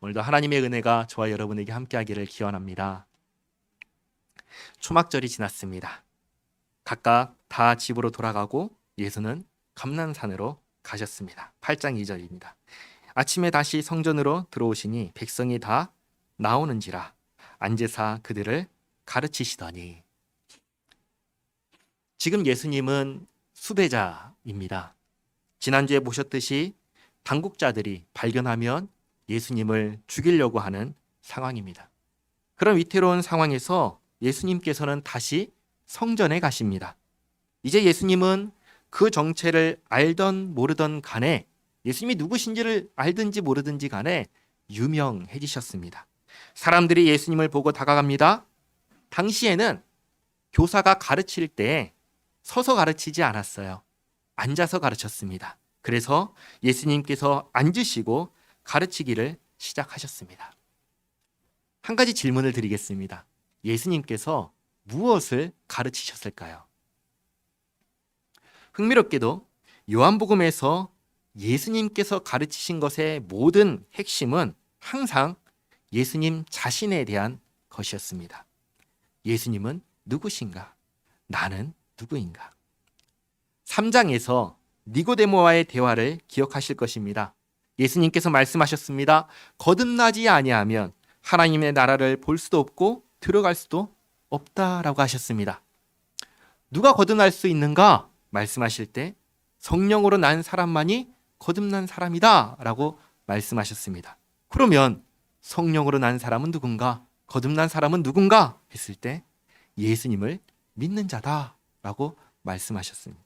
오늘도 하나님의 은혜가 저와 여러분에게 함께하기를 기원합니다. 초막절이 지났습니다. 각각 다 집으로 돌아가고 예수는 감난산으로 가셨습니다. 8장 2절입니다. 아침에 다시 성전으로 들어오시니 백성이 다 나오는지라 앉으사 그들을 가르치시더니. 지금 예수님은 수배자입니다. 지난주에 보셨듯이 당국자들이 발견하면 예수님을 죽이려고 하는 상황입니다. 그런 위태로운 상황에서 예수님께서는 다시 성전에 가십니다. 이제 예수님은 그 정체를 알던 모르던 간에, 예수님이 누구신지를 알든지 모르든지 간에 유명해지셨습니다. 사람들이 예수님을 보고 다가갑니다. 당시에는 교사가 가르칠 때 서서 가르치지 않았어요. 앉아서 가르쳤습니다. 그래서 예수님께서 앉으시고 가르치기를 시작하셨습니다. 한 가지 질문을 드리겠습니다. 예수님께서 무엇을 가르치셨을까요? 흥미롭게도 요한복음에서 예수님께서 가르치신 것의 모든 핵심은 항상 예수님 자신에 대한 것이었습니다. 예수님은 누구신가? 나는 누구인가? 3장에서 니고데모와의 대화를 기억하실 것입니다. 예수님께서 말씀하셨습니다. 거듭나지 아니하면 하나님의 나라를 볼 수도 없고 들어갈 수도 없다라고 하셨습니다. 누가 거듭날 수 있는가? 말씀하실 때 성령으로 난 사람만이 거듭난 사람이다 라고 말씀하셨습니다. 그러면 성령으로 난 사람은 누군가? 거듭난 사람은 누군가? 했을 때 예수님을 믿는 자다 라고 말씀하셨습니다.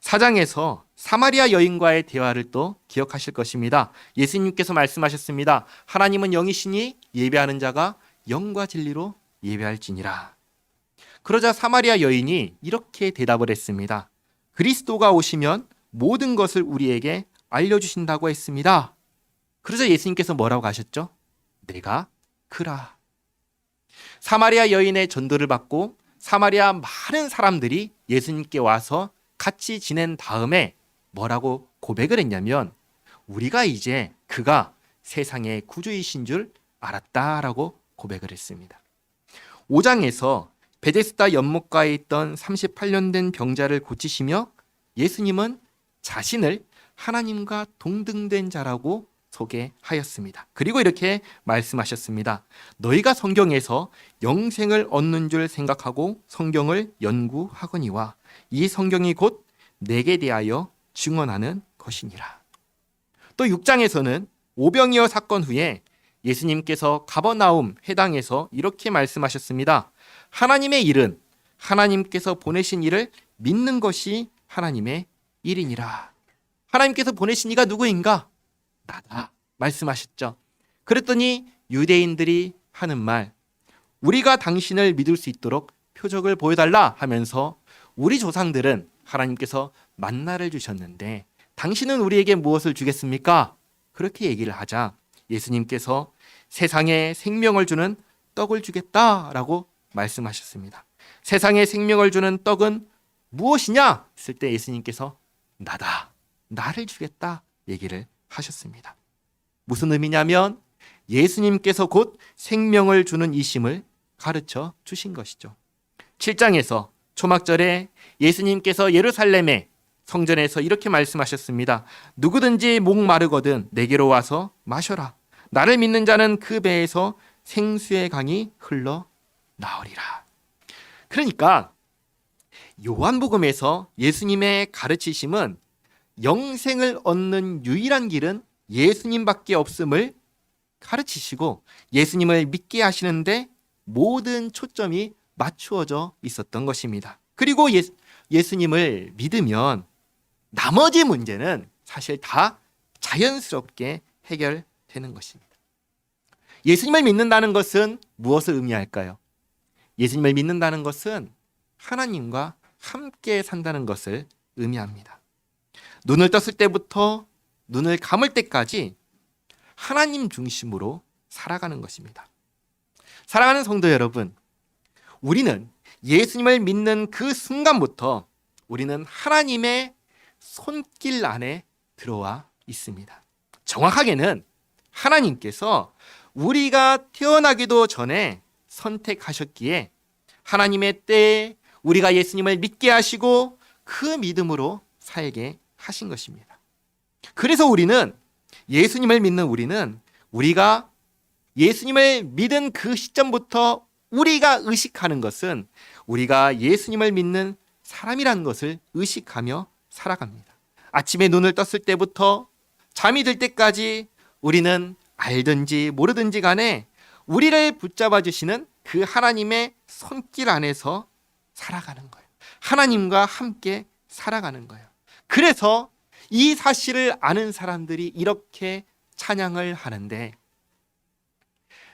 4장에서 사마리아 여인과의 대화를 또 기억하실 것입니다. 예수님께서 말씀하셨습니다. 하나님은 영이시니 예배하는 자가 영과 진리로 예배할지니라. 그러자 사마리아 여인이 이렇게 대답을 했습니다. 그리스도가 오시면 모든 것을 우리에게 알려주신다고 했습니다. 그러자 예수님께서 뭐라고 하셨죠? 내가 그라. 사마리아 여인의 전도를 받고 사마리아 많은 사람들이 예수님께 와서 같이 지낸 다음에 뭐라고 고백을 했냐면 우리가 이제 그가 세상의 구주이신 줄 알았다라고 고백을 했습니다. 5장에서 베데스다 연못가에 있던 38년 된 병자를 고치시며 예수님은 자신을 하나님과 동등된 자라고 소개하였습니다. 그리고 이렇게 말씀하셨습니다. 너희가 성경에서 영생을 얻는 줄 생각하고 성경을 연구하거니와 이 성경이 곧 내게 대하여 증언하는 것이니라. 또 6장에서는 오병이어 사건 후에 예수님께서 가버나움 회당에서 이렇게 말씀하셨습니다. 하나님의 일은 하나님께서 보내신 이를 믿는 것이 하나님의 일이니라. 하나님께서 보내신 이가 누구인가? 나다 말씀하셨죠. 그랬더니 유대인들이 하는 말, 우리가 당신을 믿을 수 있도록 표적을 보여달라 하면서 우리 조상들은 하나님께서 만나를 주셨는데 당신은 우리에게 무엇을 주겠습니까? 그렇게 얘기를 하자 예수님께서 세상에 생명을 주는 떡을 주겠다라고 말씀하셨습니다. 세상에 생명을 주는 떡은 무엇이냐? 했을 때 예수님께서 나다, 나를 주겠다 얘기를 하셨습니다. 무슨 의미냐면 예수님께서 곧 생명을 주는 이심을 가르쳐 주신 것이죠. 7장에서 초막절에 예수님께서 예루살렘의 성전에서 이렇게 말씀하셨습니다. 누구든지 목마르거든 내게로 와서 마셔라. 나를 믿는 자는 그 배에서 생수의 강이 흘러 나오리라. 그러니까 요한복음에서 예수님의 가르치심은 영생을 얻는 유일한 길은 예수님밖에 없음을 가르치시고 예수님을 믿게 하시는데 모든 초점이 맞추어져 있었던 것입니다. 그리고 예수님을 믿으면 나머지 문제는 사실 다 자연스럽게 해결되는 것입니다. 예수님을 믿는다는 것은 무엇을 의미할까요? 예수님을 믿는다는 것은 하나님과 함께 산다는 것을 의미합니다. 눈을 떴을 때부터 눈을 감을 때까지 하나님 중심으로 살아가는 것입니다. 사랑하는 성도 여러분, 우리는 예수님을 믿는 그 순간부터 우리는 하나님의 손길 안에 들어와 있습니다. 정확하게는 하나님께서 우리가 태어나기도 전에 선택하셨기에 하나님의 때에 우리가 예수님을 믿게 하시고 그 믿음으로 살게 하신 것입니다. 그래서 예수님을 믿는 우리가 예수님을 믿은 그 시점부터 우리가 의식하는 것은 우리가 예수님을 믿는 사람이라는 것을 의식하며 살아갑니다. 아침에 눈을 떴을 때부터 잠이 들 때까지 우리는 알든지 모르든지 간에 우리를 붙잡아 주시는 그 하나님의 손길 안에서 살아가는 거예요. 하나님과 함께 살아가는 거예요. 그래서 이 사실을 아는 사람들이 이렇게 찬양을 하는데,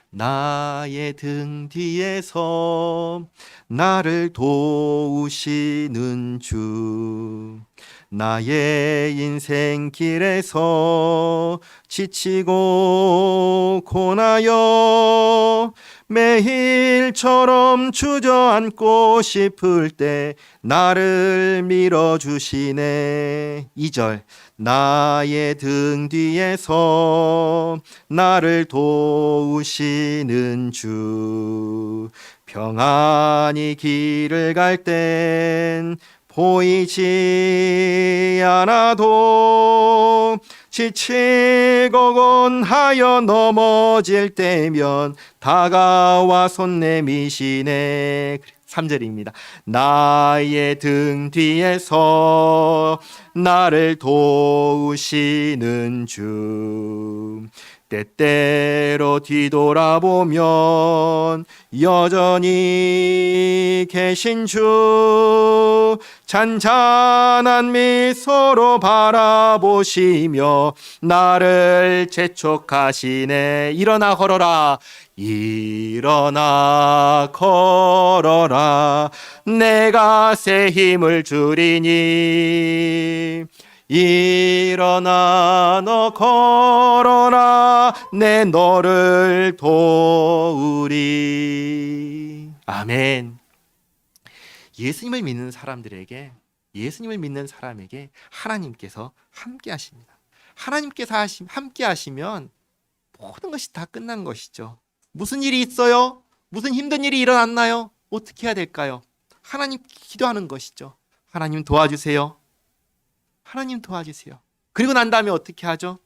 나의 등 뒤에서 나를 도우시는 주, 나의 인생 길에서 지치고 고나여 매일처럼 주저앉고 싶을 때 나를 밀어주시네. 2절, 나의 등 뒤에서 나를 도우시는 주, 평안히 길을 갈 땐 보이지 않아도 지치고 곤하여 넘어질 때면 다가와 손 내미시네. 3절입니다. 나의 등 뒤에서 나를 도우시는 주, 때때로 뒤돌아보면 여전히 계신 주, 잔잔한 미소로 바라보시며 나를 재촉하시네. 일어나 걸어라, 일어나 걸어라, 내가 새 힘을 주리니. 일어나 너 걸어라, 내 너를 도우리. 아멘. 예수님을 믿는 사람에게 하나님께서 함께 하십니다. 하나님께서 함께 하시면 모든 것이 다 끝난 것이죠. 무슨 일이 있어요? 무슨 힘든 일이 일어났나요? 어떻게 해야 될까요? 하나님 기도하는 것이죠. 하나님 도와주세요. 하나님 도와주세요. 그리고 난 다음에 어떻게 하죠?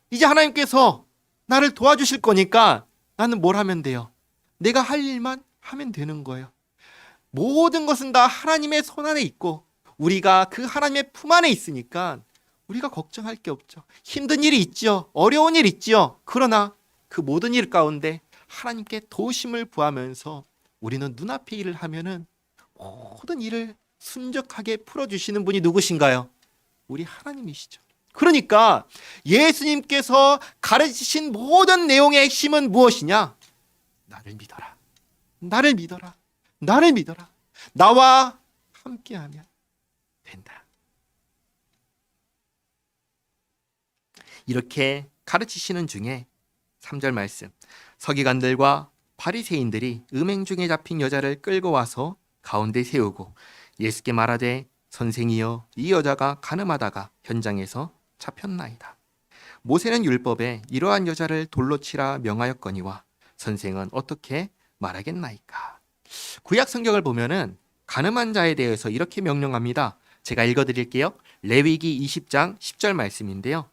이제 하나님께서 나를 도와주실 거니까 나는 뭘 하면 돼요? 내가 할 일만 하면 되는 거예요. 모든 것은 다 하나님의 손 안에 있고 우리가 그 하나님의 품 안에 있으니까 우리가 걱정할 게 없죠. 힘든 일이 있지요. 어려운 일 있지요. 그러나 그 모든 일 가운데 하나님께 도우심을 구하면서 우리는 눈앞의 일을 하면은 모든 일을 순적하게 풀어주시는 분이 누구신가요? 우리 하나님이시죠. 그러니까 예수님께서 가르치신 모든 내용의 핵심은 무엇이냐? 나를 믿어라. 나를 믿어라. 나를 믿어라. 나와 함께하면 된다. 이렇게 가르치시는 중에 3절 말씀, 서기관들과 바리새인들이 음행 중에 잡힌 여자를 끌고 와서 가운데 세우고 예수께 말하되, 선생이여, 이 여자가 간음하다가 현장에서 잡혔나이다. 모세는 율법에 이러한 여자를 돌로 치라 명하였거니와 선생은 어떻게 말하겠나이까. 구약 성경을 보면은 간음한 자에 대해서 이렇게 명령합니다. 제가 읽어드릴게요. 레위기 20장 10절 말씀인데요.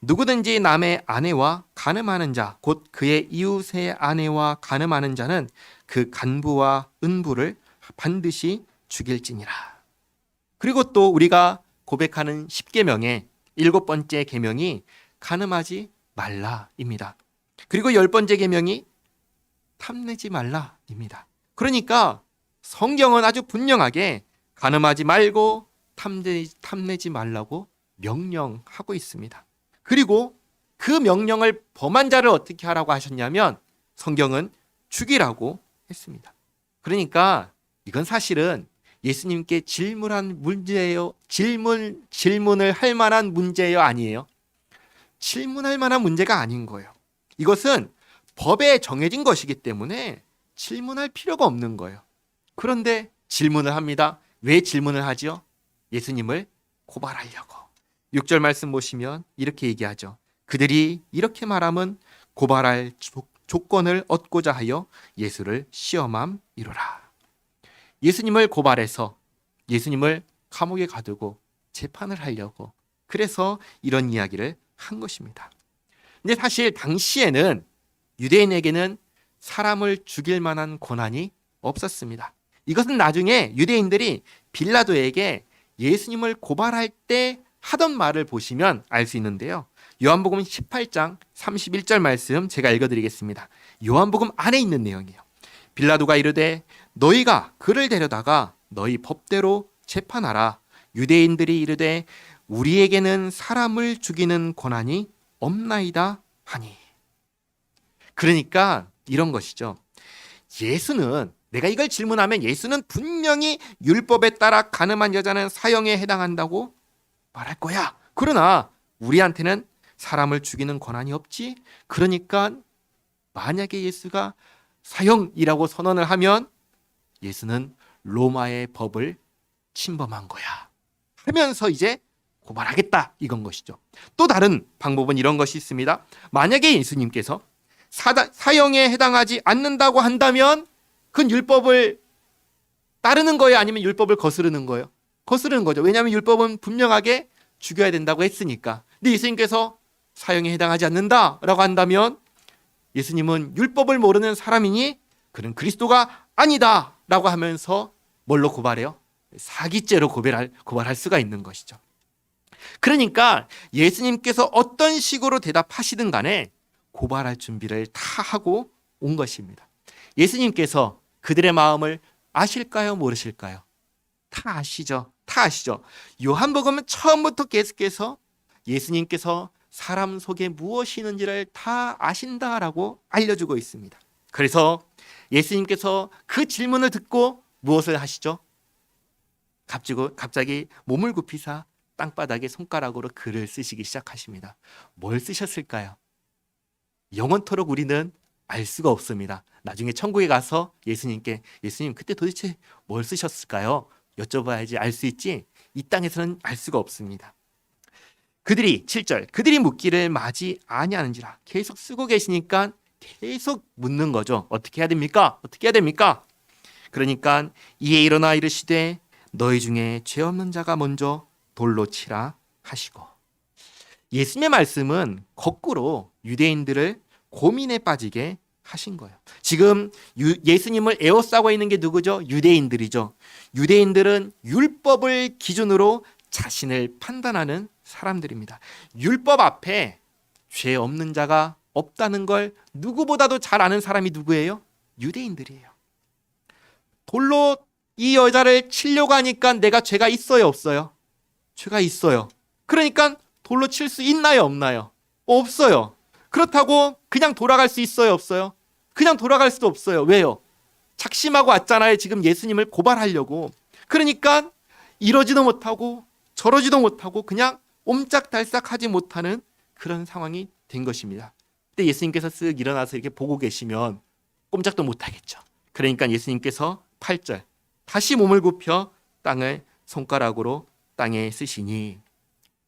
누구든지 남의 아내와 간음하는 자, 곧 그의 이웃의 아내와 간음하는 자는 그 간부와 은부를 반드시 죽일지니라. 그리고 또 우리가 고백하는 10계명의 7번째 계명이 간음하지 말라입니다. 그리고 10번째 계명이 탐내지 말라입니다. 그러니까 성경은 아주 분명하게 간음하지 말고 탐내지 말라고 명령하고 있습니다. 그리고 그 명령을 범한 자를 어떻게 하라고 하셨냐면 성경은 죽이라고 했습니다. 그러니까 이건 사실은 예수님께 질문한 문제예요? 질문을 할 만한 문제예요? 아니에요? 질문할 만한 문제가 아닌 거예요. 이것은 법에 정해진 것이기 때문에 질문할 필요가 없는 거예요. 그런데 질문을 합니다. 왜 질문을 하죠? 예수님을 고발하려고. 6절 말씀 보시면 이렇게 얘기하죠. 그들이 이렇게 말함은 고발할 조건을 얻고자 하여 예수를 시험함이로라. 예수님을 고발해서 예수님을 감옥에 가두고 재판을 하려고, 그래서 이런 이야기를 한 것입니다. 근데 사실 당시에는 유대인에게는 사람을 죽일 만한 권한이 없었습니다. 이것은 나중에 유대인들이 빌라도에게 예수님을 고발할 때 하던 말을 보시면 알 수 있는데요. 요한복음 18장 31절 말씀 제가 읽어드리겠습니다. 요한복음 안에 있는 내용이에요. 빌라도가 이르되 너희가 그를 데려다가 너희 법대로 재판하라. 유대인들이 이르되 우리에게는 사람을 죽이는 권한이 없나이다 하니. 그러니까 이런 것이죠. 예수는, 내가 이걸 질문하면 예수는 분명히 율법에 따라 간음한 여자는 사형에 해당한다고 말할 거야. 그러나 우리한테는 사람을 죽이는 권한이 없지. 그러니까 만약에 예수가 사형이라고 선언을 하면 예수는 로마의 법을 침범한 거야 하면서 이제 고발하겠다, 이건 것이죠. 또 다른 방법은 이런 것이 있습니다. 만약에 예수님께서 사형에 해당하지 않는다고 한다면 그건 율법을 따르는 거예요, 아니면 율법을 거스르는 거예요? 거스르는 거죠. 왜냐하면 율법은 분명하게 죽여야 된다고 했으니까. 근데 예수님께서 사형에 해당하지 않는다라고 한다면 예수님은 율법을 모르는 사람이니 그는 그리스도가 아니다라고 하면서 뭘로 고발해요? 사기죄로 고발할 수가 있는 것이죠. 그러니까 예수님께서 어떤 식으로 대답하시든 간에 고발할 준비를 다 하고 온 것입니다. 예수님께서 그들의 마음을 아실까요? 모르실까요? 다 아시죠. 다 아시죠. 요한복음은 처음부터 계속해서 예수님께서 사람 속에 무엇이 있는지를 다 아신다라고 알려주고 있습니다. 그래서 예수님께서 그 질문을 듣고 무엇을 하시죠? 갑자기 몸을 굽히사 땅바닥에 손가락으로 글을 쓰시기 시작하십니다. 뭘 쓰셨을까요? 영원토록 우리는 알 수가 없습니다. 나중에 천국에 가서 예수님께 예수님 그때 도대체 뭘 쓰셨을까요? 여쭤봐야지 알 수 있지, 이 땅에서는 알 수가 없습니다. 그들이 7절 그들이 묻기를 마지 아니하는지라 계속 쓰고 계시니까 계속 묻는 거죠. 어떻게 해야 됩니까? 어떻게 해야 됩니까? 그러니까 이에 일어나 이르시되 너희 중에 죄 없는 자가 먼저 돌로 치라 하시고, 예수님의 말씀은 거꾸로 유대인들을 고민에 빠지게 하신 거예요. 지금 예수님을 에워싸고 있는 게 누구죠? 유대인들이죠. 유대인들은 율법을 기준으로 자신을 판단하는 사람들입니다. 율법 앞에 죄 없는 자가 없다는 걸 누구보다도 잘 아는 사람이 누구예요? 유대인들이에요. 돌로 이 여자를 치려고 하니까 내가 죄가 있어요, 없어요? 죄가 있어요. 그러니까 돌로 칠 수 있나요, 없나요? 없어요. 그렇다고 그냥 돌아갈 수 있어요, 없어요? 그냥 돌아갈 수도 없어요. 왜요? 작심하고 왔잖아요, 지금 예수님을 고발하려고. 그러니까 이러지도 못하고 저러지도 못하고 그냥 옴짝달싹하지 못하는 그런 상황이 된 것입니다. 근데 예수님께서 쓱 일어나서 이렇게 보고 계시면 꼼짝도 못하겠죠. 그러니까 예수님께서 8절 다시 몸을 굽혀 땅을 손가락으로 땅에 쓰시니,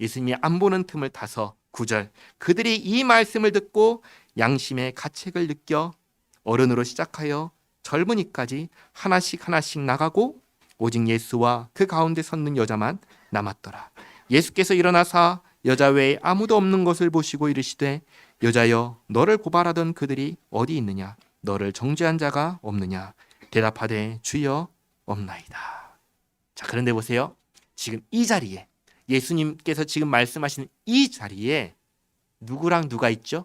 예수님이 안 보는 틈을 타서 9절 그들이 이 말씀을 듣고 양심의 가책을 느껴 어른으로 시작하여 젊은이까지 하나씩 나가고 오직 예수와 그 가운데 섰는 여자만 남았더라. 예수께서 일어나사 여자 외에 아무도 없는 것을 보시고 이르시되 여자여 너를 고발하던 그들이 어디 있느냐? 너를 정죄한 자가 없느냐? 대답하되 주여 없나이다. 자, 그런데 보세요. 지금 이 자리에 예수님께서 지금 말씀하시는 이 자리에 누구랑 누가 있죠?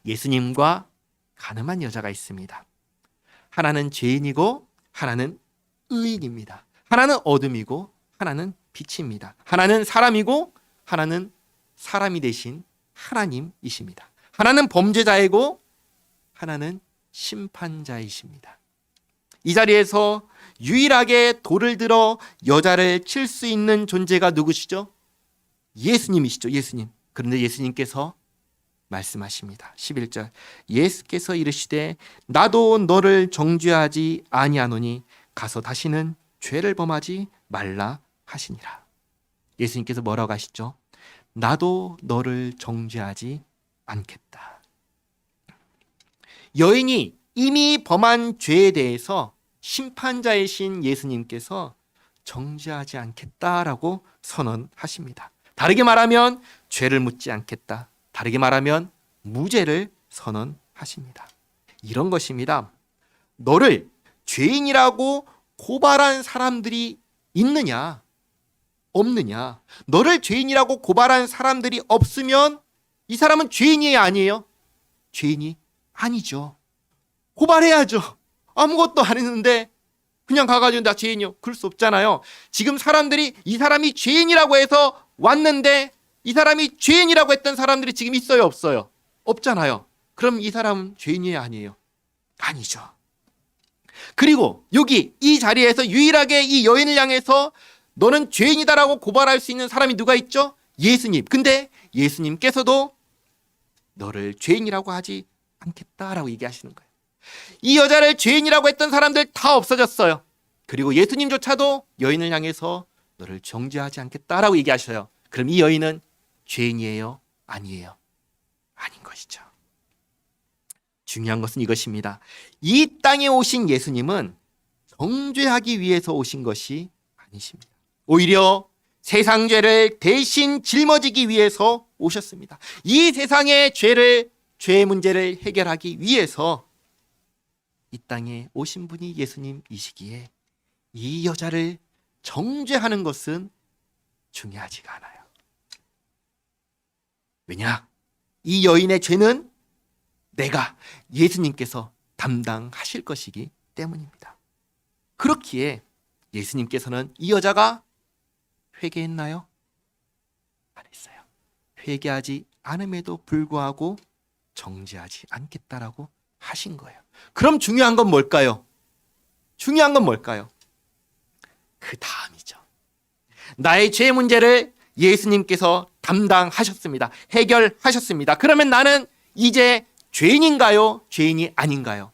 예수님과 가늠한 여자가 있습니다. 하나는 죄인이고 하나는 의인입니다. 하나는 어둠이고 하나는 빛입니다. 하나는 사람이고 하나는 사람이 되신 하나님이십니다. 하나는 범죄자이고 하나는 심판자이십니다. 이 자리에서 유일하게 돌을 들어 여자를 칠 수 있는 존재가 누구시죠? 예수님이시죠. 예수님. 그런데 예수님께서 말씀하십니다. 11절 예수께서 이르시되 나도 너를 정죄하지 아니하노니 가서 다시는 죄를 범하지 말라 하시니라. 예수님께서 뭐라고 하시죠? 나도 너를 정죄하지 않겠다. 여인이 이미 범한 죄에 대해서 심판자이신 예수님께서 정죄하지 않겠다라고 선언하십니다. 다르게 말하면 죄를 묻지 않겠다. 다르게 말하면 무죄를 선언하십니다. 이런 것입니다. 너를 죄인이라고 고발한 사람들이 있느냐? 없느냐? 너를 죄인이라고 고발한 사람들이 없으면 이 사람은 죄인이에요, 아니에요? 죄인이 아니죠. 고발해야죠. 아무것도 안 했는데 그냥 가가지고 나 죄인이요. 그럴 수 없잖아요. 지금 사람들이 이 사람이 죄인이라고 해서 왔는데 이 사람이 죄인이라고 했던 사람들이 지금 있어요, 없어요? 없잖아요. 그럼 이 사람은 죄인이에요, 아니에요? 아니죠. 그리고 여기 이 자리에서 유일하게 이 여인을 향해서 너는 죄인이다라고 고발할 수 있는 사람이 누가 있죠? 예수님. 근데 예수님께서도 너를 죄인이라고 하지 않겠다라고 얘기하시는 거예요. 이 여자를 죄인이라고 했던 사람들 다 없어졌어요. 그리고 예수님조차도 여인을 향해서 너를 정죄하지 않겠다라고 얘기하셔요. 그럼 이 여인은 죄인이에요? 아니에요? 아닌 것이죠. 중요한 것은 이것입니다. 이 땅에 오신 예수님은 정죄하기 위해서 오신 것이 아니십니다. 오히려 세상 죄를 대신 짊어지기 위해서 오셨습니다. 이 세상의 죄의 문제를 해결하기 위해서 이 땅에 오신 분이 예수님이시기에 이 여자를 정죄하는 것은 중요하지가 않아요. 왜냐? 이 여인의 죄는 내가 예수님께서 담당하실 것이기 때문입니다. 그렇기에 예수님께서는 이 여자가 회개했나요? 안 했어요. 회개하지 않음에도 불구하고 정죄하지 않겠다라고 하신 거예요. 그럼 중요한 건 뭘까요? 중요한 건 뭘까요? 그 다음이죠. 나의 죄 문제를 예수님께서 담당하셨습니다. 해결하셨습니다. 그러면 나는 이제 죄인인가요? 죄인이 아닌가요?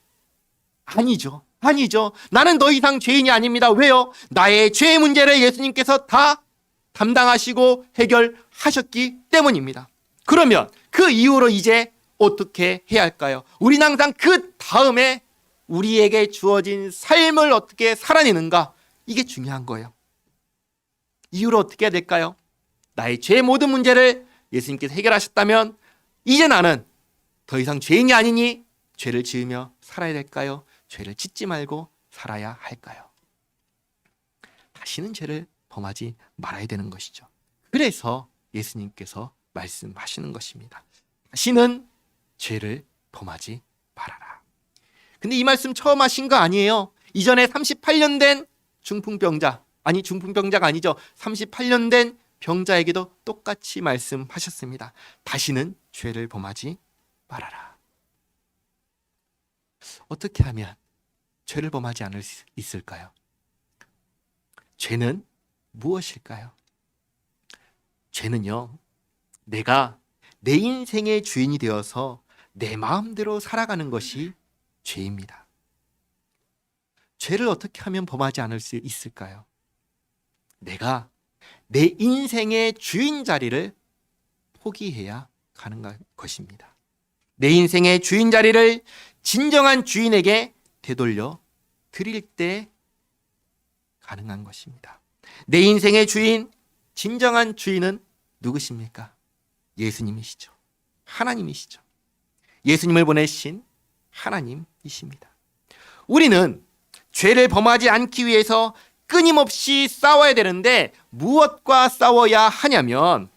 아니죠. 아니죠. 나는 더 이상 죄인이 아닙니다. 왜요? 나의 죄 문제를 예수님께서 다 담당하시고 해결하셨기 때문입니다. 그러면 그 이후로 이제 어떻게 해야 할까요? 우리는 항상 그 다음에 우리에게 주어진 삶을 어떻게 살아내는가? 이게 중요한 거예요. 이후로 어떻게 해야 될까요? 나의 죄의 모든 문제를 예수님께서 해결하셨다면 이제 나는 더 이상 죄인이 아니니 죄를 지으며 살아야 될까요? 죄를 짓지 말고 살아야 할까요? 다시는 죄를 범하지 말아야 되는 것이죠. 그래서 예수님께서 말씀하시는 것입니다. 다시는 죄를 범하지 말아라. 근데 이 말씀 처음 하신 거 아니에요. 이전에 38년 된 중풍병자가 아니죠. 38년 된 병자에게도 똑같이 말씀하셨습니다. 다시는 죄를 범하지 말아라. 어떻게 하면 죄를 범하지 않을 수 있을까요? 죄는 무엇일까요? 죄는요, 내가 내 인생의 주인이 되어서 내 마음대로 살아가는 것이 죄입니다. 죄를 어떻게 하면 범하지 않을 수 있을까요? 내가 내 인생의 주인 자리를 포기해야 가능한 것입니다. 내 인생의 주인 자리를 진정한 주인에게 되돌려 드릴 때 가능한 것입니다. 내 인생의 주인, 진정한 주인은 누구십니까? 예수님이시죠. 하나님이시죠. 예수님을 보내신 하나님이십니다. 우리는 죄를 범하지 않기 위해서 끊임없이 싸워야 되는데 무엇과 싸워야 하냐면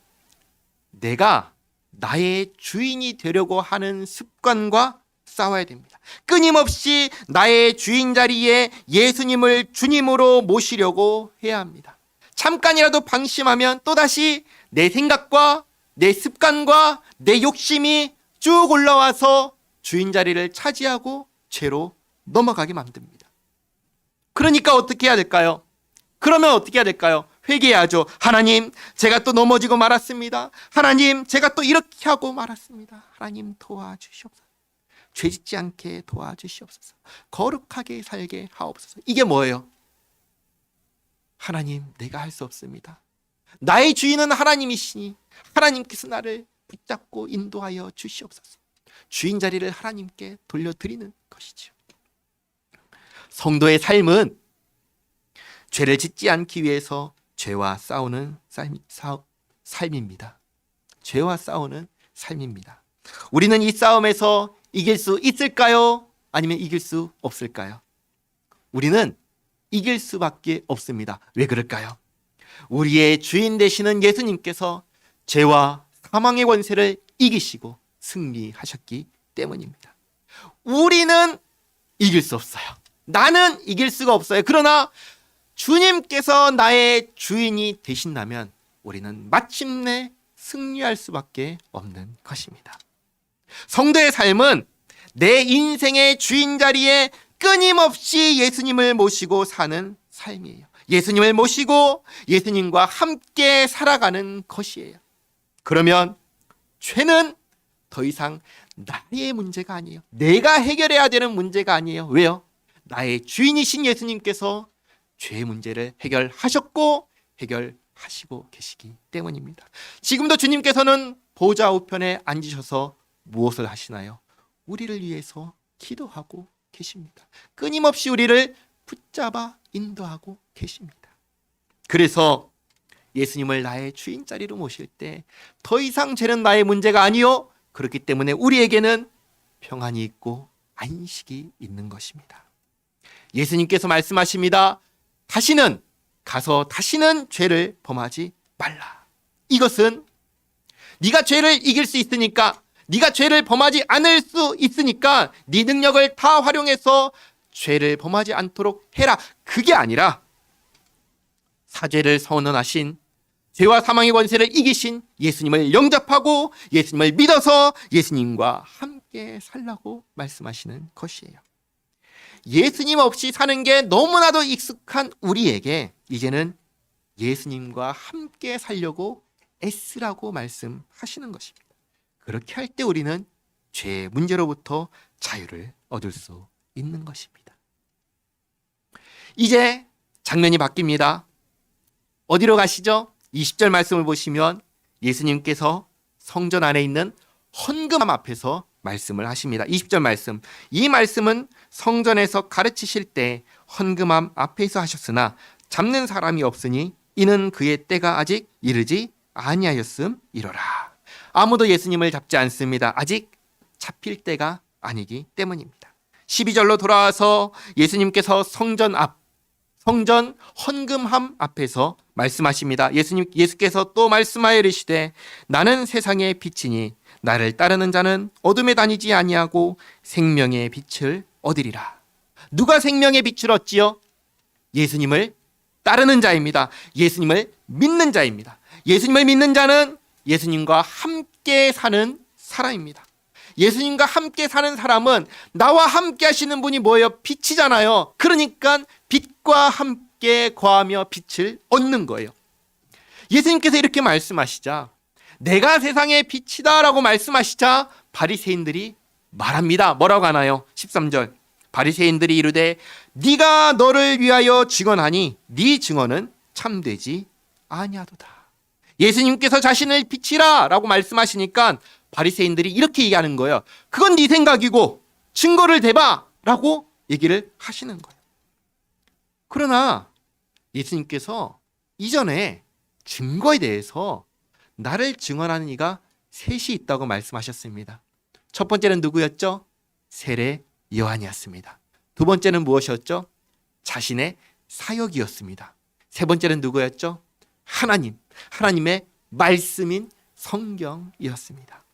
내가 나의 주인이 되려고 하는 습관과 싸워야 됩니다. 끊임없이 나의 주인 자리에 예수님을 주님으로 모시려고 해야 합니다. 잠깐이라도 방심하면 또다시 내 생각과 내 습관과 내 욕심이 쭉 올라와서 주인 자리를 차지하고 죄로 넘어가게 만듭니다. 그러니까 어떻게 해야 될까요? 그러면 어떻게 해야 될까요? 회개해야죠. 하나님, 제가 또 넘어지고 말았습니다. 하나님, 제가 또 이렇게 하고 말았습니다. 하나님 도와주시옵소서. 죄짓지 않게 도와주시옵소서. 거룩하게 살게 하옵소서. 이게 뭐예요? 하나님, 내가 할 수 없습니다. 나의 주인은 하나님이시니 하나님께서 나를 붙잡고 인도하여 주시옵소서. 주인 자리를 하나님께 돌려드리는 것이죠. 성도의 삶은 죄를 짓지 않기 위해서 죄와 싸우는 삶입니다. 죄와 싸우는 삶입니다. 우리는 이 싸움에서 이길 수 있을까요? 아니면 이길 수 없을까요? 우리는 이길 수밖에 없습니다. 왜 그럴까요? 우리의 주인 되시는 예수님께서 죄와 사망의 권세를 이기시고 승리하셨기 때문입니다. 우리는 이길 수 없어요. 나는 이길 수가 없어요. 그러나 주님께서 나의 주인이 되신다면 우리는 마침내 승리할 수밖에 없는 것입니다. 성도의 삶은 내 인생의 주인 자리에 끊임없이 예수님을 모시고 사는 삶이에요. 예수님을 모시고 예수님과 함께 살아가는 것이에요. 그러면 죄는 더 이상 나의 문제가 아니에요. 내가 해결해야 되는 문제가 아니에요. 왜요? 나의 주인이신 예수님께서 죄의 문제를 해결하셨고 해결하시고 계시기 때문입니다. 지금도 주님께서는 보좌 우편에 앉으셔서 무엇을 하시나요? 우리를 위해서 기도하고 계십니다. 끊임없이 우리를 붙잡아 인도하고 계십니다. 그래서 예수님을 나의 주인 자리로 모실 때 더 이상 죄는 나의 문제가 아니요. 그렇기 때문에 우리에게는 평안이 있고 안식이 있는 것입니다. 예수님께서 말씀하십니다. 다시는 죄를 범하지 말라. 이것은 네가 죄를 이길 수 있으니까, 네가 죄를 범하지 않을 수 있으니까 네 능력을 다 활용해서 죄를 범하지 않도록 해라. 그게 아니라 사죄를 선언하신, 죄와 사망의 권세를 이기신 예수님을 영접하고 예수님을 믿어서 예수님과 함께 살라고 말씀하시는 것이에요. 예수님 없이 사는 게 너무나도 익숙한 우리에게 이제는 예수님과 함께 살려고 애쓰라고 말씀하시는 것입니다. 그렇게 할 때 우리는 죄의 문제로부터 자유를 얻을 수 있는 것입니다. 이제 장면이 바뀝니다. 어디로 가시죠? 20절 말씀을 보시면 예수님께서 성전 안에 있는 헌금함 앞에서 말씀을 하십니다. 20절 말씀. 이 말씀은 성전에서 가르치실 때 헌금함 앞에서 하셨으나 잡는 사람이 없으니 이는 그의 때가 아직 이르지 아니하였음이로라. 아무도 예수님을 잡지 않습니다. 아직 잡힐 때가 아니기 때문입니다. 12절로 돌아와서 예수님께서 성전 헌금함 앞에서 말씀하십니다. 예수께서 또 말씀하여 이르시되 나는 세상의 빛이니 나를 따르는 자는 어둠에 다니지 아니하고 생명의 빛을 얻으리라. 누가 생명의 빛을 얻지요? 예수님을 따르는 자입니다. 예수님을 믿는 자입니다. 예수님을 믿는 자는 예수님과 함께 사는 사람입니다. 예수님과 함께 사는 사람은 나와 함께 하시는 분이 뭐예요? 빛이잖아요. 그러니까 빛과 함께 거하며 빛을 얻는 거예요. 예수님께서 이렇게 말씀하시자, 내가 세상의 빛이다 라고 말씀하시자 바리새인들이 말합니다. 뭐라고 하나요? 13절. 바리새인들이 이르되 네가 너를 위하여 증언하니 네 증언은 참되지 아니하도다. 예수님께서 자신을 빛이라 라고 말씀하시니까 바리새인들이 이렇게 얘기하는 거예요. 그건 네 생각이고 증거를 대봐 라고 얘기를 하시는 거예요. 그러나 예수님께서 이전에 증거에 대해서 나를 증언하는 이가 셋이 있다고 말씀하셨습니다. 첫 번째는 누구였죠? 세례 요한이었습니다. 두 번째는 무엇이었죠? 자신의 사역이었습니다. 세 번째는 누구였죠? 하나님의 말씀인 성경이었습니다.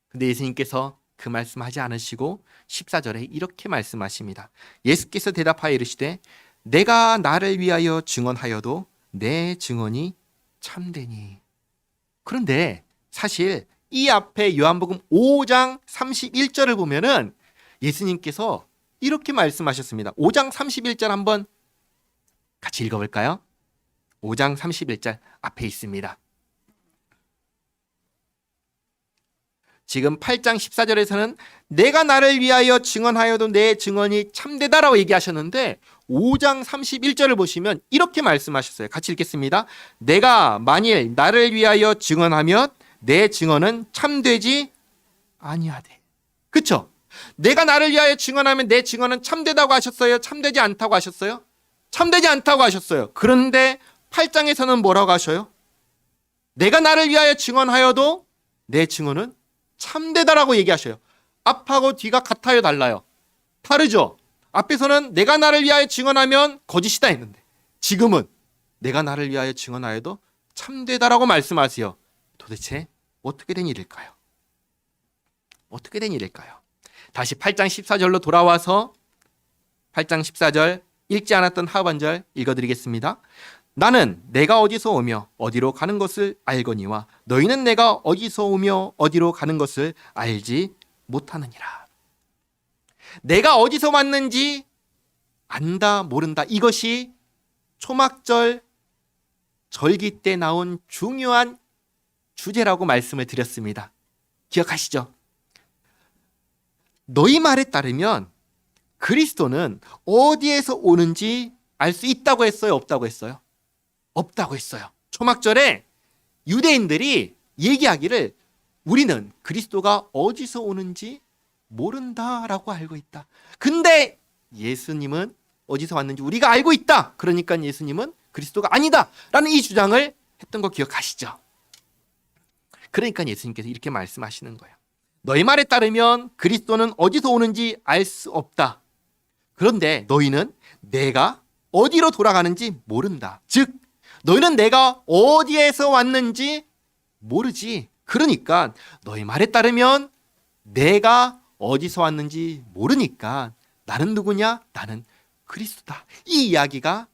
근데 예수님께서 그 말씀하지 않으시고 14절에 이렇게 말씀하십니다. 예수께서 대답하여 이르시되 내가 나를 위하여 증언하여도 내 증언이 참되니. 그런데 사실 이 앞에 요한복음 5장 31절을 보면은 예수님께서 이렇게 말씀하셨습니다. 5장 31절 한번 같이 읽어볼까요? 5장 31절 앞에 있습니다. 지금 8장 14절에서는 내가 나를 위하여 증언하여도 내 증언이 참되다라고 얘기하셨는데 5장 31절을 보시면 이렇게 말씀하셨어요. 같이 읽겠습니다. 내가 만일 나를 위하여 증언하면 내 증언은 참되지 아니하되. 그쵸? 내가 나를 위하여 증언하면 내 증언은 참되다고 하셨어요? 참되지 않다고 하셨어요? 참되지 않다고 하셨어요. 그런데 8장에서는 뭐라고 하셔요? 내가 나를 위하여 증언하여도 내 증언은 참되다라고 얘기하셔요. 앞하고 뒤가 같아요, 달라요? 다르죠? 앞에서는 내가 나를 위하여 증언하면 거짓이다 했는데 지금은 내가 나를 위하여 증언하여도 참되다라고 말씀하세요. 도대체 어떻게 된 일일까요? 어떻게 된 일일까요? 다시 8장 14절로 돌아와서 8장 14절 읽지 않았던 하반절 읽어드리겠습니다. 나는 내가 어디서 오며 어디로 가는 것을 알거니와 너희는 내가 어디서 오며 어디로 가는 것을 알지 못하느니라. 내가 어디서 왔는지 안다 모른다, 이것이 초막절 절기 때 나온 중요한 주제라고 말씀을 드렸습니다. 기억하시죠? 너희 말에 따르면 그리스도는 어디에서 오는지 알 수 있다고 했어요? 없다고 했어요? 없다고 했어요. 초막절에 유대인들이 얘기하기를 우리는 그리스도가 어디서 오는지 모른다라고 알고 있다. 근데 예수님은 어디서 왔는지 우리가 알고 있다. 그러니까 예수님은 그리스도가 아니다 라는 이 주장을 했던 거 기억하시죠? 그러니까 예수님께서 이렇게 말씀하시는 거예요. 너희 말에 따르면 그리스도는 어디서 오는지 알 수 없다. 그런데 너희는 내가 어디로 돌아가는지 모른다. 즉 너희는 내가 어디에서 왔는지 모르지. 그러니까 너희 말에 따르면 내가 어디서 왔는지 모르니까 나는 누구냐? 나는 그리스도다. 이 이야기가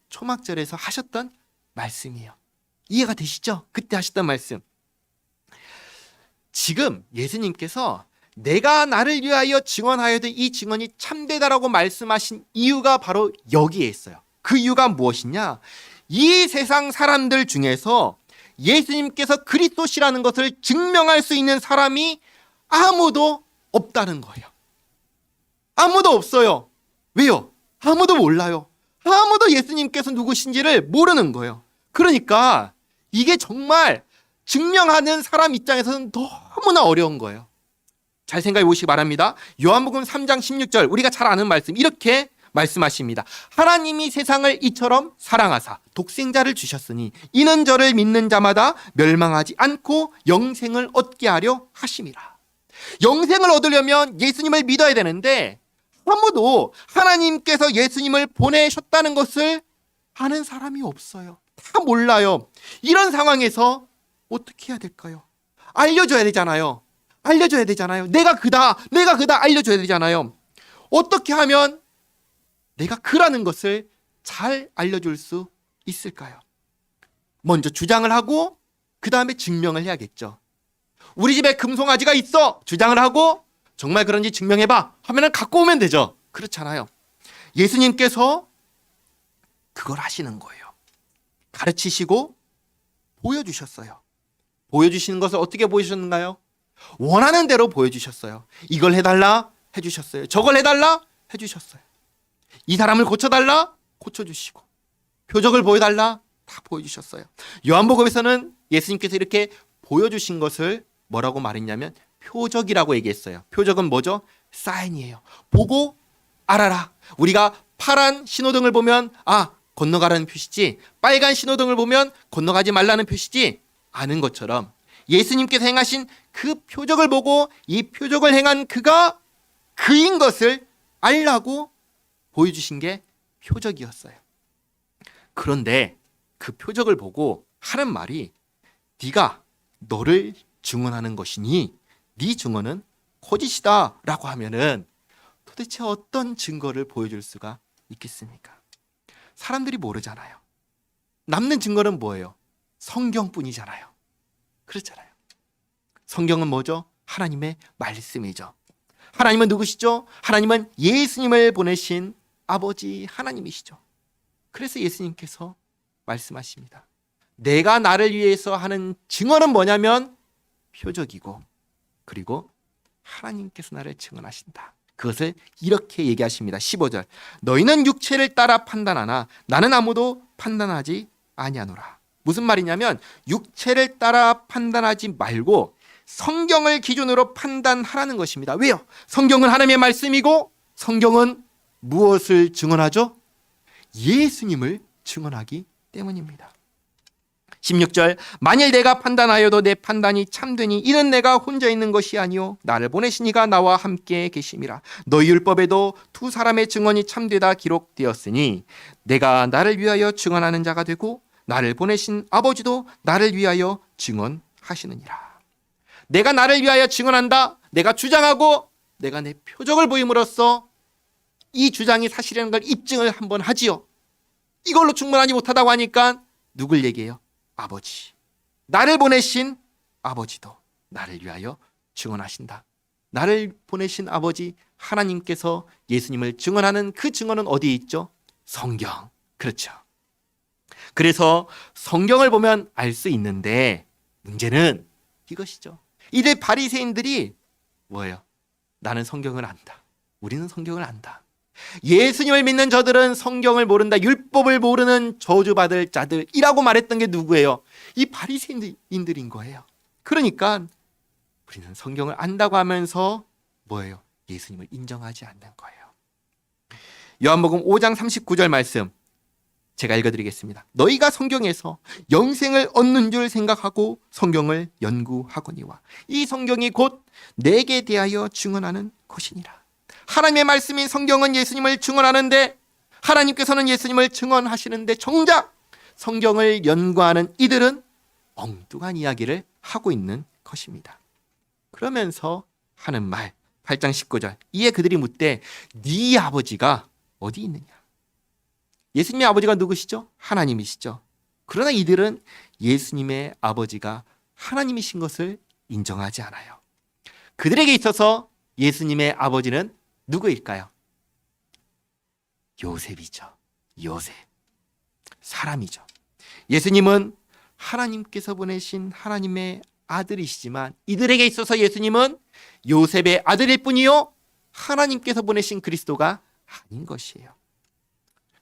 초막절에서 하셨던 말씀이에요. 이해가 되시죠? 그때 하셨던 말씀. 지금 예수님께서 내가 나를 위하여 증언하여도 이 증언이 참되다라고 말씀하신 이유가 바로 여기에 있어요. 그 이유가 무엇이냐? 이 세상 사람들 중에서 예수님께서 그리스도시라는 것을 증명할 수 있는 사람이 아무도 없다는 거예요. 아무도 없어요. 왜요? 아무도 몰라요. 아무도 예수님께서 누구신지를 모르는 거예요. 그러니까 이게 정말 증명하는 사람 입장에서는 너무나 어려운 거예요. 잘 생각해 보시기 바랍니다. 요한복음 3장 16절 우리가 잘 아는 말씀 이렇게 말씀하십니다. 하나님이 세상을 이처럼 사랑하사 독생자를 주셨으니 이는 저를 믿는 자마다 멸망하지 않고 영생을 얻게 하려 하심이라. 영생을 얻으려면 예수님을 믿어야 되는데 아무도 하나님께서 예수님을 보내셨다는 것을 아는 사람이 없어요. 다 몰라요. 이런 상황에서 어떻게 해야 될까요? 알려줘야 되잖아요. 알려줘야 되잖아요. 내가 그다 알려줘야 되잖아요. 어떻게 하면 내가 그라는 것을 잘 알려줄 수 있을까요? 먼저 주장을 하고 그 다음에 증명을 해야겠죠. 우리 집에 금송아지가 있어 주장을 하고 정말 그런지 증명해봐 하면은 갖고 오면 되죠. 그렇잖아요. 예수님께서 그걸 하시는 거예요. 가르치시고 보여주셨어요. 보여주시는 것을 어떻게 보여주셨는가요? 원하는 대로 보여주셨어요. 이걸 해달라 해주셨어요. 저걸 해달라 해주셨어요. 이 사람을 고쳐달라 고쳐주시고 표적을 보여달라 다 보여주셨어요. 요한복음에서는 예수님께서 이렇게 보여주신 것을 뭐라고 말했냐면 표적이라고 얘기했어요. 표적은 뭐죠? 사인이에요. 보고 알아라. 우리가 파란 신호등을 보면 건너가라는 표시지, 빨간 신호등을 보면 건너가지 말라는 표시지 아는 것처럼 예수님께서 행하신 그 표적을 보고 이 표적을 행한 그가 그인 것을 알라고 보여주신 게 표적이었어요. 그런데 그 표적을 보고 하는 말이 네가 너를 증언하는 것이니 네 증언은 거짓이다 라고 하면은 도대체 어떤 증거를 보여줄 수가 있겠습니까? 사람들이 모르잖아요. 남는 증거는 뭐예요? 성경뿐이잖아요. 그렇잖아요. 성경은 뭐죠? 하나님의 말씀이죠. 하나님은 누구시죠? 하나님은 예수님을 보내신 아버지 하나님이시죠. 그래서 예수님께서 말씀하십니다. 내가 나를 위해서 하는 증언은 뭐냐면 표적이고 그리고 하나님께서 나를 증언하신다. 그것을 이렇게 얘기하십니다. 15절. 너희는 육체를 따라 판단하나 나는 아무도 판단하지 아니하노라. 무슨 말이냐면 육체를 따라 판단하지 말고 성경을 기준으로 판단하라는 것입니다. 왜요? 성경은 하나님의 말씀이고 성경은 무엇을 증언하죠? 예수님을 증언하기 때문입니다. 16절. 만일 내가 판단하여도 내 판단이 참되니 이는 내가 혼자 있는 것이 아니요 나를 보내신 이가 나와 함께 계심이라. 너희 율법에도 두 사람의 증언이 참되다 기록되었으니 내가 나를 위하여 증언하는 자가 되고 나를 보내신 아버지도 나를 위하여 증언하시느니라. 내가 나를 위하여 증언한다. 내가 주장하고 내가 내 표적을 보임으로써 이 주장이 사실이라는 걸 입증을 한번 하지요. 이걸로 충분하지 못하다고 하니까 누굴 얘기해요? 아버지. 나를 보내신 아버지도 나를 위하여 증언하신다. 나를 보내신 아버지 하나님께서 예수님을 증언하는 그 증언은 어디에 있죠? 성경. 그렇죠. 그래서 성경을 보면 알 수 있는데 문제는 이것이죠. 이들 바리새인들이 뭐예요? 나는 성경을 안다. 우리는 성경을 안다. 예수님을 믿는 저들은 성경을 모른다. 율법을 모르는 저주받을 자들이라고 말했던 게 누구예요? 이 바리새인들인 거예요. 그러니까 우리는 성경을 안다고 하면서 뭐예요? 예수님을 인정하지 않는 거예요. 요한복음 5장 39절 말씀 제가 읽어드리겠습니다. 너희가 성경에서 영생을 얻는 줄 생각하고 성경을 연구하거니와 이 성경이 곧 내게 대하여 증언하는 것이니라. 하나님의 말씀인 성경은 예수님을 증언하는데 하나님께서는 예수님을 증언하시는데 정작 성경을 연구하는 이들은 엉뚱한 이야기를 하고 있는 것입니다. 그러면서 하는 말 8장 19절 이에 그들이 묻되 네 아버지가 어디 있느냐? 예수님의 아버지가 누구시죠? 하나님이시죠. 그러나 이들은 예수님의 아버지가 하나님이신 것을 인정하지 않아요. 그들에게 있어서 예수님의 아버지는 누구일까요? 요셉이죠. 요셉. 사람이죠. 예수님은 하나님께서 보내신 하나님의 아들이시지만 이들에게 있어서 예수님은 요셉의 아들일 뿐이요 하나님께서 보내신 그리스도가 아닌 것이에요.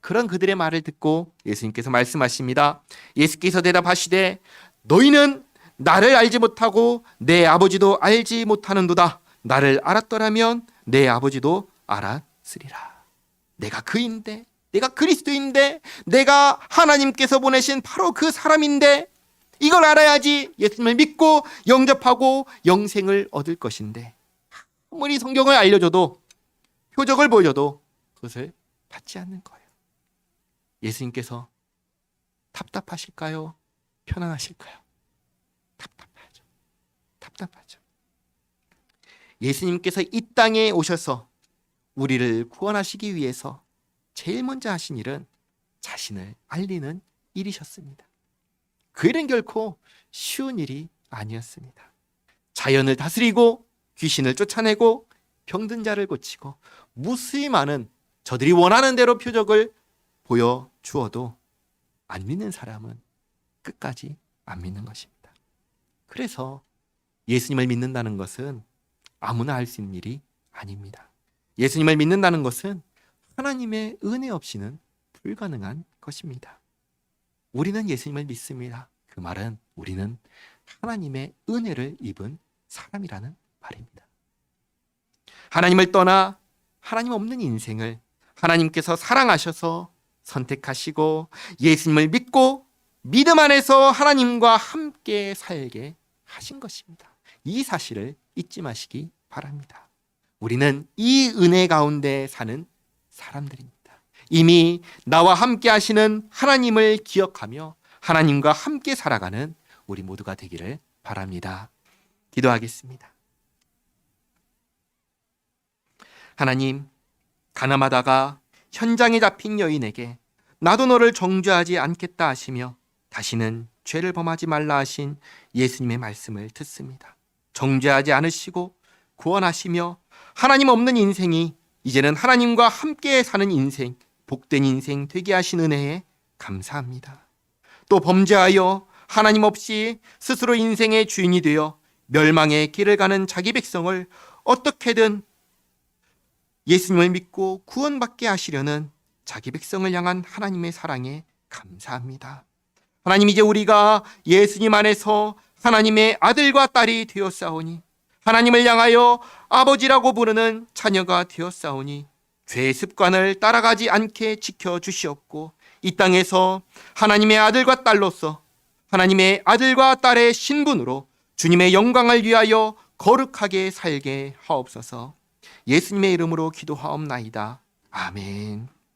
그런 그들의 말을 듣고 예수님께서 말씀하십니다. 예수께서 대답하시되 너희는 나를 알지 못하고 내 아버지도 알지 못하는도다. 나를 알았더라면 내 아버지도 알았으리라. 내가 그인데 내가 그리스도인데 내가 하나님께서 보내신 바로 그 사람인데 이걸 알아야지 예수님을 믿고 영접하고 영생을 얻을 것인데 아무리 성경을 알려줘도 표적을 보여줘도 그것을 받지 않는 거예요. 예수님께서 답답하실까요? 편안하실까요? 답답하죠. 답답하죠. 예수님께서 이 땅에 오셔서 우리를 구원하시기 위해서 제일 먼저 하신 일은 자신을 알리는 일이셨습니다. 그 일은 결코 쉬운 일이 아니었습니다. 자연을 다스리고 귀신을 쫓아내고 병든 자를 고치고 무수히 많은 저들이 원하는 대로 표적을 보여주어도 안 믿는 사람은 끝까지 안 믿는 것입니다. 그래서 예수님을 믿는다는 것은 아무나 할 수 있는 일이 아닙니다. 예수님을 믿는다는 것은 하나님의 은혜 없이는 불가능한 것입니다. 우리는 예수님을 믿습니다. 그 말은 우리는 하나님의 은혜를 입은 사람이라는 말입니다. 하나님을 떠나 하나님 없는 인생을 하나님께서 사랑하셔서 선택하시고 예수님을 믿고 믿음 안에서 하나님과 함께 살게 하신 것입니다. 이 사실을 잊지 마시기 바랍니다. 우리는 이 은혜 가운데 사는 사람들입니다. 이미 나와 함께 하시는 하나님을 기억하며 하나님과 함께 살아가는 우리 모두가 되기를 바랍니다. 기도하겠습니다. 하나님, 가늠하다가 현장에 잡힌 여인에게 나도 너를 정죄하지 않겠다 하시며 다시는 죄를 범하지 말라 하신 예수님의 말씀을 듣습니다. 정죄하지 않으시고 구원하시며 하나님 없는 인생이 이제는 하나님과 함께 사는 인생, 복된 인생 되게 하신 은혜에 감사합니다. 또 범죄하여 하나님 없이 스스로 인생의 주인이 되어 멸망의 길을 가는 자기 백성을 어떻게든 예수님을 믿고 구원받게 하시려는 자기 백성을 향한 하나님의 사랑에 감사합니다. 하나님, 이제 우리가 예수님 안에서 하나님의 아들과 딸이 되었사오니, 하나님을 향하여 아버지라고 부르는 자녀가 되었사오니 죄의 습관을 따라가지 않게 지켜주시옵고, 이 땅에서 하나님의 아들과 딸로서 하나님의 아들과 딸의 신분으로 주님의 영광을 위하여 거룩하게 살게 하옵소서. 예수님의 이름으로 기도하옵나이다. 아멘.